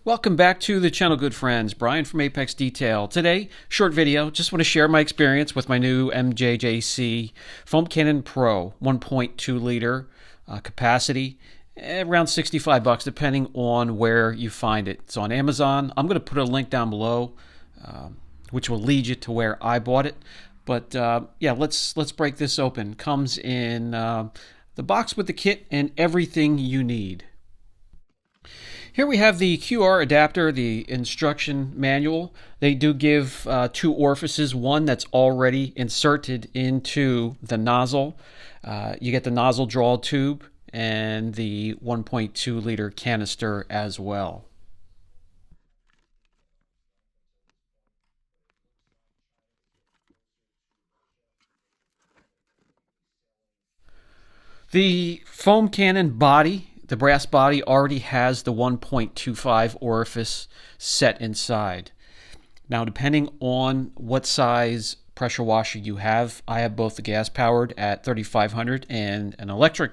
Welcome back to the channel, good friends. Brian from Apex Detail. Today, short video. Just want to share my experience with my new MJJC Foam Cannon Pro 1.2 liter capacity. Around 65 bucks, depending on where you find it. It's on Amazon. I'm going to put a link down below, which will lead you to where I bought it. But yeah, let's break this open. Comes in the box with the kit and everything you need. Here we have the QR adapter, the instruction manual. They do give two orifices, one that's already inserted into the nozzle. You get the nozzle draw tube and the 1.2 liter canister as well. The foam cannon body, the brass body, already has the 1.25 orifice set inside. Now, depending on what size pressure washer you have, I have both the gas powered at 3500 and an electric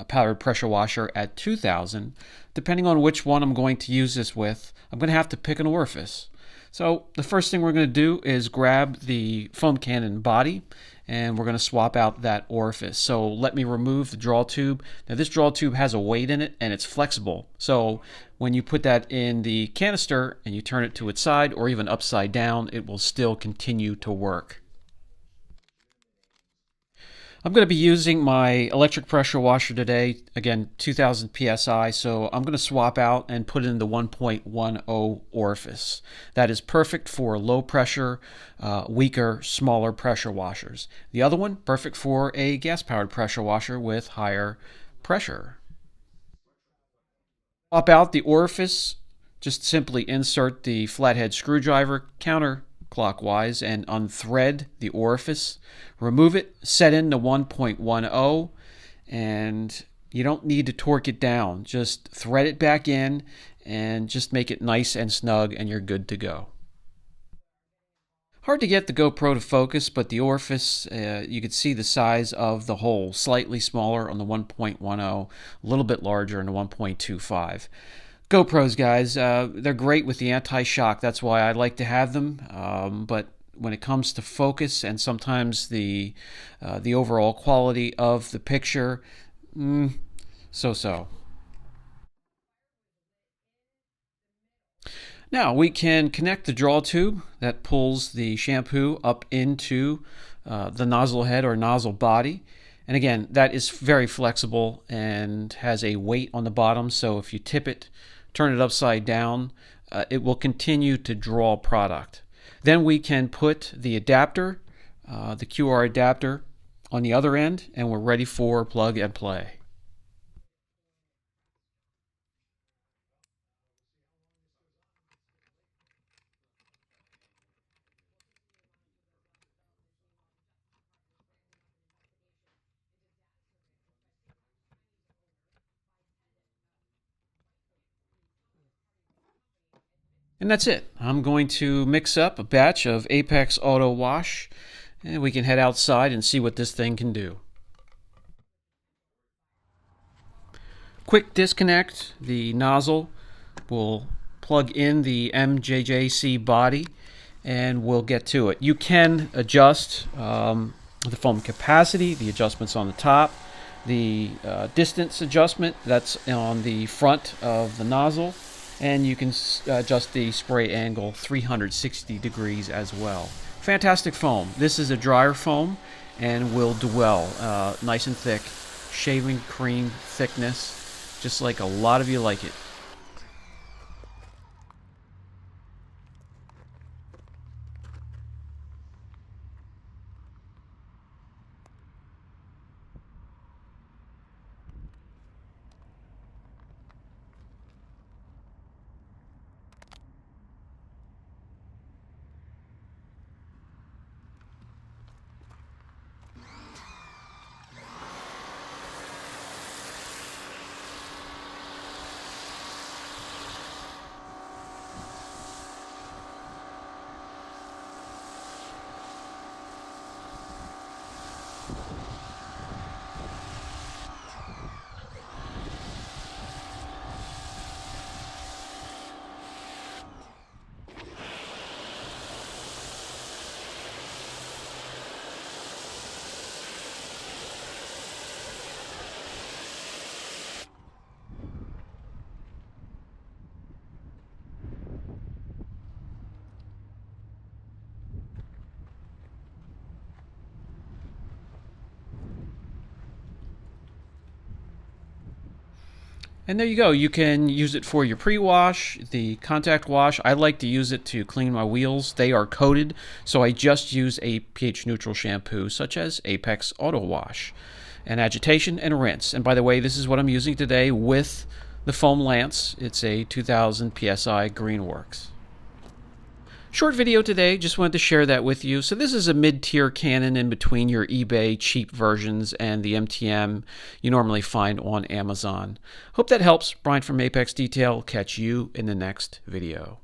powered pressure washer at 2000. Depending on which one I'm going to use this with, I'm going to have to pick an orifice. So the first thing we're going to do is grab the foam cannon body and we're going to swap out that orifice. So let me remove the draw tube. Now this draw tube has a weight in it and it's flexible. So when you put that in the canister and you turn it to its side or even upside down, it will still continue to work. I'm going to be using my electric pressure washer today, again 2000 psi, so I'm going to swap out and put in the 1.10 orifice. That is perfect for low pressure, weaker, smaller pressure washers. The other one, perfect for a gas powered pressure washer with higher pressure. Swap out the orifice, just simply insert the flathead screwdriver counterclockwise and unthread the orifice. Remove it, set in to 1.10, and you don't need to torque it down. Just thread it back in and just make it nice and snug and you're good to go. Hard to get the GoPro to focus, but the orifice, you can see the size of the hole, slightly smaller on the 1.10, a little bit larger on the 1.25. GoPros, guys, they're great with the anti-shock. That's why I like to have them, but when it comes to focus and sometimes the overall quality of the picture, so-so. Now we can connect the draw tube that pulls the shampoo up into the nozzle head or nozzle body. And again, that is very flexible and has a weight on the bottom, so if you tip it, turn it upside down, it will continue to draw product. Then we can put the adapter, the QR adapter, on the other end, and we're ready for plug and play. And that's it. I'm going to mix up a batch of Apex Auto Wash, and we can head outside and see what this thing can do. Quick disconnect. The nozzle will plug in the MJJC body, and we'll get to it. You can adjust the foam capacity, the adjustments on the top, the distance adjustment, that's on the front of the nozzle, and you can adjust the spray angle 360 degrees as well. Fantastic foam. This is a dryer foam and will dwell nice and thick, shaving cream thickness, just like a lot of you like it. And there you go. You can use it for your pre-wash, the contact wash. I like to use it to clean my wheels. They are coated, so I just use a pH-neutral shampoo such as Apex Auto Wash. And agitation and rinse. And by the way, this is what I'm using today with the foam lance. It's a 2000 PSI Greenworks. Short video today, just wanted to share that with you. So this is a mid-tier cannon in between your eBay cheap versions and the MTM you normally find on Amazon. Hope that helps. Brian from Apex Detail. Catch you in the next video.